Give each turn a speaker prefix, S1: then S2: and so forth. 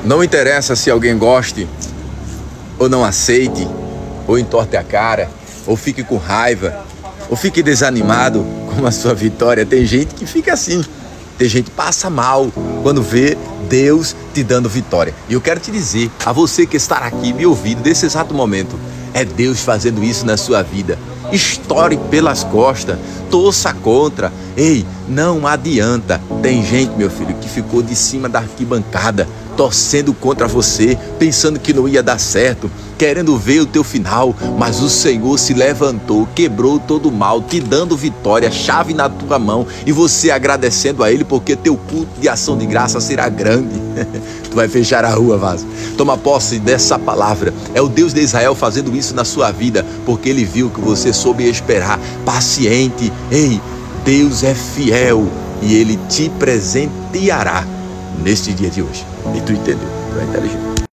S1: Não interessa se alguém goste ou não aceite, ou entorte a cara, ou fique com raiva, ou fique desanimado com a sua vitória. Tem gente que fica assim, tem gente que passa mal quando vê Deus te dando vitória. E eu quero te dizer, a você que está aqui me ouvindo nesse exato momento, é Deus fazendo isso na sua vida. Estoure pelas costas, torça contra. Ei, não adianta. Tem gente, meu filho, que ficou de cima da arquibancada, torcendo contra você, pensando que não ia dar certo, querendo ver o teu final, mas o Senhor se levantou, quebrou todo o mal, te dando vitória, chave na tua mão, e você agradecendo a Ele, porque teu culto de ação de graça será grande. Tu vai fechar a rua, vaso. Toma posse dessa palavra. É o Deus de Israel fazendo isso na sua vida, porque Ele viu que você soube esperar, paciente. Ei, Deus é fiel e Ele te presenteará neste dia de hoje. E tu entendeu? Tu é inteligente.